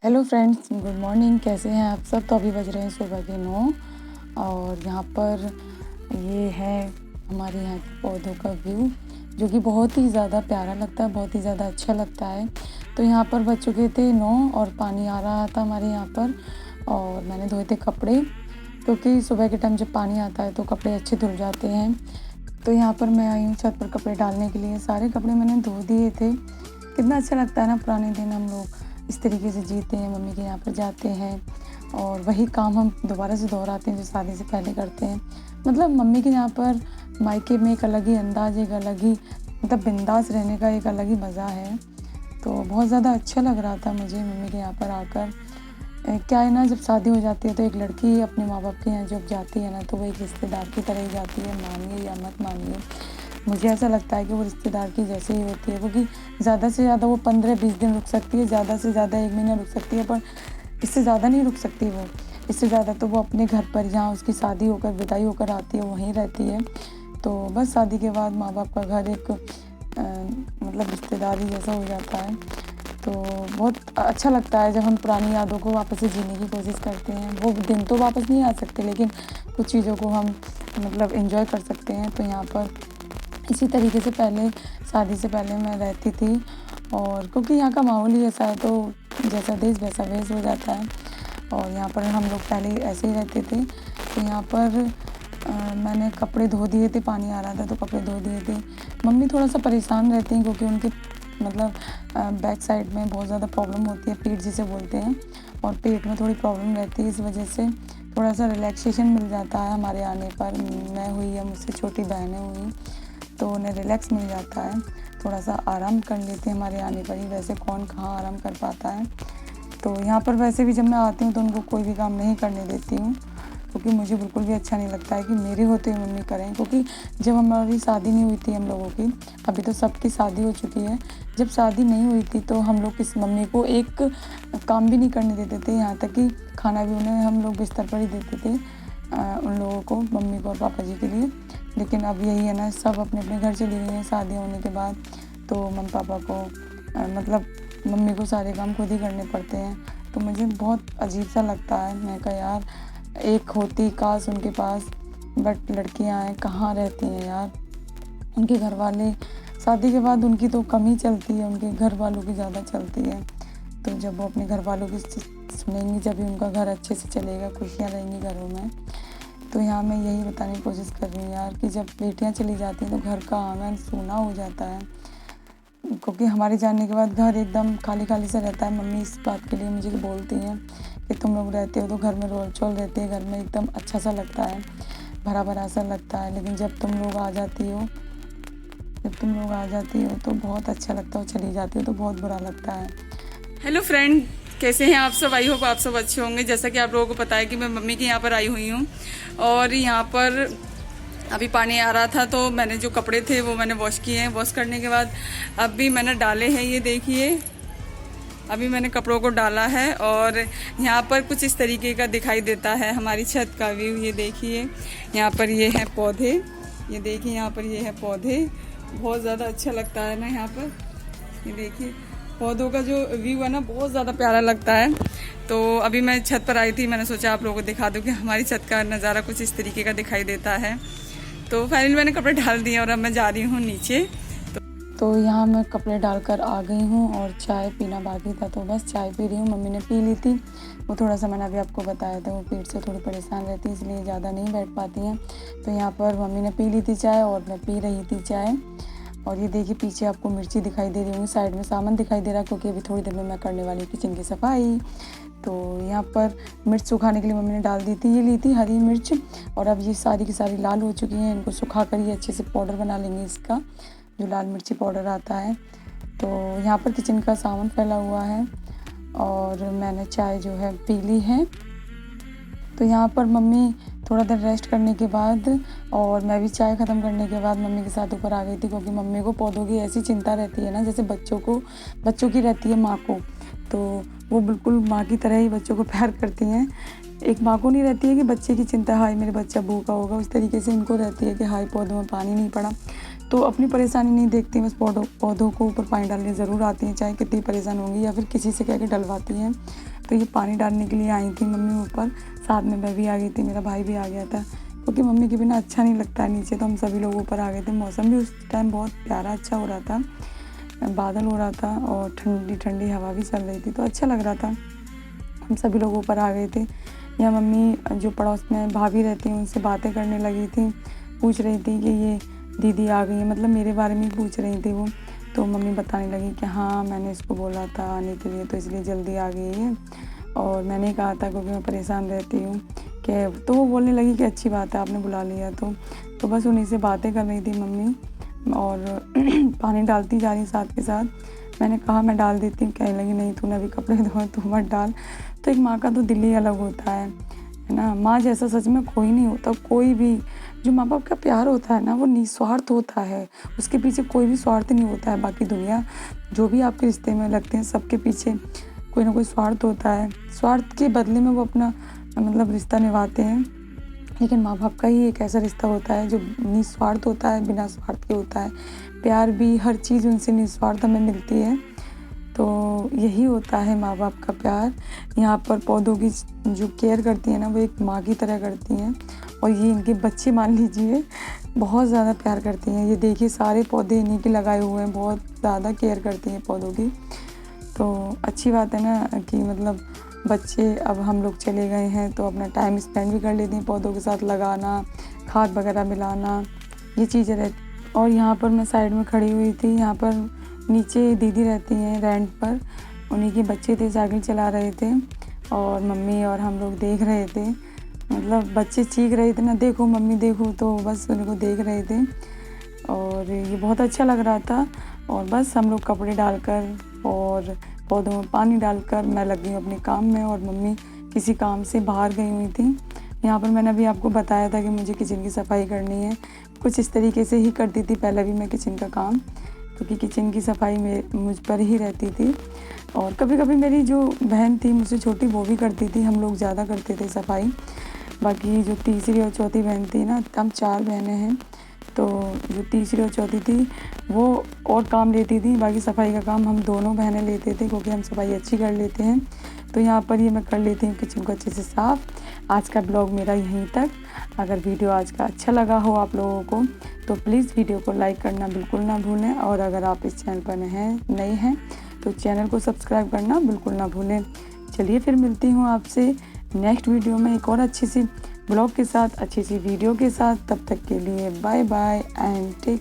Hello friends, good morning. कैसे हैं आप सब? तो अभी बज रहे हैं सुबह के 9 और यहाँ पर ये है हमारे यहाँ के पौधों का व्यू, जो कि बहुत ही ज़्यादा प्यारा लगता है, बहुत ही ज़्यादा अच्छा लगता है। तो यहाँ पर बज चुके थे 9 और पानी आ रहा था हमारे यहाँ पर, और मैंने धोए थे कपड़े, क्योंकि सुबह के टाइम जब पानी आता है तो कपड़े अच्छे धुल जाते हैं। तो यहाँ पर मैं आई हूँ छत पर कपड़े डालने के लिए। सारे कपड़े मैंने धो दिए थे। कितना अच्छा लगता है ना, पुराने दिन हम लोग इस तरीके से जीते हैं, मम्मी के यहाँ पर जाते हैं और वही काम हम दोबारा से दोहराते हैं जो शादी से पहले करते हैं। मतलब मम्मी के यहाँ पर मायके में एक अलग ही अंदाज, एक अलग ही मतलब बिंदास रहने का एक अलग ही मज़ा है। तो बहुत ज़्यादा अच्छा लग रहा था मुझे मम्मी के यहाँ पर आकर। क्या है ना, जब शादी हो जाती है तो एक लड़की अपने माँ बाप के यहाँ जब जाती है ना, तो वो एक रिश्तेदार की तरह ही जाती है, मानिए या मत मानिए। मुझे ऐसा लगता है कि वो रिश्तेदार की जैसे ही होती है, क्योंकि ज़्यादा से ज़्यादा वो 15-20 दिन रुक सकती है, ज़्यादा से ज़्यादा 1 महीना रुक सकती है, पर इससे ज़्यादा नहीं रुक सकती वो। इससे ज़्यादा तो वो अपने घर पर, जहाँ उसकी शादी होकर विदाई होकर आती है, वहीं रहती है। तो बस शादी के बाद माँ बाप का घर एक मतलब रिश्तेदारी जैसा हो जाता है। तो बहुत अच्छा लगता है जब हम पुरानी यादों को वापस से जीने की कोशिश करते हैं। वो दिन तो वापस नहीं आ सकते, लेकिन कुछ चीज़ों को हम मतलब एंजॉय कर सकते हैं। तो यहाँ पर इसी तरीके से पहले, शादी से पहले मैं रहती थी, और क्योंकि यहाँ का माहौल ही ऐसा है, तो जैसा देश वैसा वेश हो जाता है। और यहाँ पर हम लोग पहले ऐसे ही रहते थे। तो यहाँ पर मैंने कपड़े धो दिए थे, पानी आ रहा था तो कपड़े धो दिए थे। मम्मी थोड़ा सा परेशान रहती हैं, क्योंकि उनके मतलब बैक साइड में बहुत ज़्यादा प्रॉब्लम होती है, पीठ जिसे बोलते हैं, और पेट में थोड़ी प्रॉब्लम रहती है। इस वजह से थोड़ा सा रिलैक्सेशन मिल जाता है हमारे आने पर। मैं हुई या मुझसे छोटी बहनें हुई तो उन्हें रिलैक्स मिल जाता है, थोड़ा सा आराम कर लेते हैं हमारे आने पर ही। वैसे कौन कहाँ आराम कर पाता है। तो यहाँ पर वैसे भी जब मैं आती हूँ तो उनको कोई भी काम नहीं करने देती हूँ, क्योंकि मुझे बिल्कुल भी अच्छा नहीं लगता है कि मेरे होते हुए मम्मी करें। क्योंकि जब हमारी शादी नहीं हुई थी हम लोगों की, अभी तो सबकी शादी हो चुकी है, जब शादी नहीं हुई थी तो हम लोग किस मम्मी को एक काम भी नहीं करने देते थे। यहाँ तक कि खाना भी उन्हें हम लोग बिस्तर पर ही देते थे, उन लोगों को, मम्मी को और पापा जी के लिए। लेकिन अब यही है ना, सब अपने अपने घर चली गई हैं शादी होने के बाद। तो मम्मी पापा को मतलब मम्मी को सारे काम खुद ही करने पड़ते हैं। तो मुझे बहुत अजीब सा लगता है। मैं कहा यार, एक होती काश उनके पास, बट लड़कियां हैं, कहाँ रहती हैं यार। उनके घर वाले, शादी के बाद उनकी तो कम ही चलती है, उनके घर वालों की ज़्यादा चलती है। तो जब वो अपने घर वालों की सुनेंगी, जब भी उनका घर अच्छे से चलेगा, खुशियाँ रहेंगी घरों में। तो यहाँ मैं यही बताने की कोशिश कर रही हूँ यार, कि जब बेटियाँ चली जाती हैं तो घर का आंगन सूना हो जाता है, क्योंकि हमारे जाने के बाद घर एकदम खाली खाली सा रहता है। मम्मी इस बात के लिए मुझे बोलती हैं कि तुम लोग रहते हो तो घर में रोल चोल रहती है, घर में एकदम अच्छा सा लगता है, भरा भरा सा लगता है। लेकिन जब तुम लोग आ जाती हो तो बहुत अच्छा लगता है, और चली जाती हो तो बहुत बुरा लगता है। हेलो फ्रेंड, कैसे हैं आप सब? आई होप आप सब अच्छे होंगे। जैसा कि आप लोगों को पता है कि मैं मम्मी के यहाँ पर आई हुई हूँ, और यहाँ पर अभी पानी आ रहा था तो मैंने जो कपड़े थे वो मैंने वॉश किए हैं। वॉश करने के बाद अभी मैंने डाले हैं, ये देखिए, अभी मैंने कपड़ों को डाला है। और यहाँ पर कुछ इस तरीके का दिखाई देता है हमारी छत का व्यू। ये देखिए, यहाँ पर ये हैं पौधे, ये देखिए यहाँ पर ये है पौधे। बहुत ज़्यादा अच्छा लगता है ना यहाँ पर। ये देखिए पौधों का जो व्यू है ना, बहुत ज़्यादा प्यारा लगता है। तो अभी मैं छत पर आई थी, मैंने सोचा आप लोगों को दिखा दूँ कि हमारी छत का नज़ारा कुछ इस तरीके का दिखाई देता है। तो फाइनली मैंने कपड़े डाल दिए और अब मैं जा रही हूँ नीचे। तो यहाँ मैं कपड़े डालकर आ गई हूँ, और चाय पीना बाकी था, तो बस चाय पी रही हूँ। मम्मी ने पी ली थी, वो थोड़ा सा मैंने अभी आपको बताया था, वो पेट से थोड़ी परेशान रहती है, इसलिए ज़्यादा नहीं बैठ पाती हैं। तो यहाँ पर मम्मी ने पी ली थी चाय और मैं पी रही थी चाय। और ये देखिए पीछे आपको मिर्ची दिखाई दे रही होंगी, साइड में सामान दिखाई दे रहा है, क्योंकि अभी थोड़ी देर में मैं करने वाली किचन की सफाई। तो यहाँ पर मिर्च सुखाने के लिए मम्मी ने डाल दी थी, ये ली थी हरी मिर्च, और अब ये सारी की सारी लाल हो चुकी हैं। इनको सुखा कर ये अच्छे से पाउडर बना लेंगे, इसका जो लाल मिर्ची पाउडर आता है। तो यहाँ पर किचन का सामान फैला हुआ है, और मैंने चाय जो है पी ली है। तो यहाँ पर मम्मी थोड़ा देर रेस्ट करने के बाद, और मैं भी चाय ख़त्म करने के बाद मम्मी के साथ ऊपर आ गई थी, क्योंकि मम्मी को पौधों की ऐसी चिंता रहती है ना, जैसे बच्चों की रहती है माँ को। तो वो बिल्कुल माँ की तरह ही बच्चों को प्यार करती हैं। एक माँ को नहीं रहती है कि बच्चे की चिंता, हाय मेरे बच्चा भूखा होगा, उस तरीके से इनको रहती है कि हाय पौधों में पानी नहीं पड़ा। तो अपनी परेशानी नहीं देखती, बस पौधों को ऊपर पानी डालने ज़रूर आती हैं, चाहे कितनी परेशान होंगी, या फिर किसी से कह के डलवाती हैं। तो ये पानी डालने के लिए आई थी मम्मी ऊपर, साथ में मैं भी आ गई थी, मेरा भाई भी आ गया था, क्योंकि मम्मी के बिना अच्छा नहीं लगता है नीचे, तो हम सभी लोग ऊपर आ गए थे। मौसम भी उस टाइम बहुत प्यारा अच्छा हो रहा था, बादल हो रहा था और ठंडी ठंडी हवा भी चल रही थी, तो अच्छा लग रहा था। हम सभी लोग ऊपर आ गए थे। यहाँ मम्मी जो पड़ोस में भाभी रहती हैं उनसे बातें करने लगी थी, पूछ रही थी कि ये दीदी आ गई है, मतलब मेरे बारे में पूछ रही थी वो। तो मम्मी बताने लगी कि हाँ मैंने इसको बोला था आने के लिए, तो इसलिए जल्दी आ गई है, और मैंने कहा था क्योंकि मैं परेशान रहती हूँ कि, तो वो बोलने लगी कि अच्छी बात है आपने बुला लिया। तो बस उन्हीं से बातें कर रही थी मम्मी, और पानी डालती जा रही साथ के साथ। मैंने कहा मैं डाल देती हूँ, कहने लगी नहीं तूने अभी कपड़े धोए तू मत डाल। तो एक माँ का तो दिल ही अलग होता है ना। माँ जैसा सच में कोई नहीं होता। कोई भी जो माँ बाप का प्यार होता है ना वो निस्वार्थ होता है, उसके पीछे कोई भी स्वार्थ नहीं होता है। बाकी दुनिया जो भी आपके रिश्ते में लगते हैं सबके पीछे कोई ना कोई स्वार्थ होता है, स्वार्थ के बदले में वो अपना मतलब रिश्ता निभाते हैं। लेकिन माँ बाप का ही एक ऐसा रिश्ता होता है जो निस्वार्थ होता है, बिना स्वार्थ के होता है। प्यार भी हर चीज़ उनसे निस्वार्थ हमें मिलती है, तो यही होता है माँ बाप का प्यार। यहाँ पर पौधों की जो केयर करती हैं ना वो एक माँ की तरह करती हैं, और ये इनके बच्चे मान लीजिए बहुत ज़्यादा प्यार करती हैं। ये देखिए सारे पौधे इन्हीं के लगाए हुए हैं, बहुत ज़्यादा केयर करती हैं पौधों की। तो अच्छी बात है ना कि मतलब बच्चे, अब हम लोग चले गए हैं तो अपना टाइम स्पेंड भी कर लेते हैं पौधों के साथ, लगाना, खाद वगैरह मिलाना, ये चीज़ें रहती। और यहाँ पर मैं साइड में खड़ी हुई थी, यहाँ पर नीचे दीदी रहती हैं रेंट पर, उन्हीं के बच्चे थे, साइकिल चला रहे थे, और मम्मी और हम लोग देख रहे थे। मतलब बच्चे चीख रहे थे ना, देखो मम्मी देखो, तो बस उनको देख रहे थे, और ये बहुत अच्छा लग रहा था। और बस हम लोग कपड़े डालकर और पौधों में पानी डालकर मैं लग गई अपने काम में, और मम्मी किसी काम से बाहर गई हुई थी। यहाँ पर मैंने अभी आपको बताया था कि मुझे किचन की सफाई करनी है, कुछ इस तरीके से ही करती थी पहले भी मैं किचन का काम, क्योंकि किचन की सफाई में मुझ पर ही रहती थी। और कभी कभी मेरी जो बहन थी मुझसे छोटी वो भी करती थी, हम लोग ज़्यादा करते थे सफाई। बाकी जो तीसरी और चौथी बहन थी ना, हम 4 बहनें हैं, तो जो तीसरी और चौथी थी वो और काम लेती थी, बाकी सफाई का काम हम दोनों बहनें लेते थे, क्योंकि हम सफाई अच्छी कर लेते हैं। तो यहाँ पर ये मैं कर लेती हूँ किचन को अच्छे से साफ़। आज का ब्लॉग मेरा यहीं तक। अगर वीडियो आज का अच्छा लगा हो आप लोगों को तो प्लीज़ वीडियो को लाइक करना बिल्कुल ना भूलें, और अगर आप इस चैनल पर नए हैं तो चैनल को सब्सक्राइब करना बिल्कुल ना भूलें। चलिए फिर मिलती हूँ आपसे नेक्स्ट वीडियो में एक और अच्छी सी ब्लॉग के साथ, अच्छी सी वीडियो के साथ। तब तक के लिए बाय बाय एंड टेक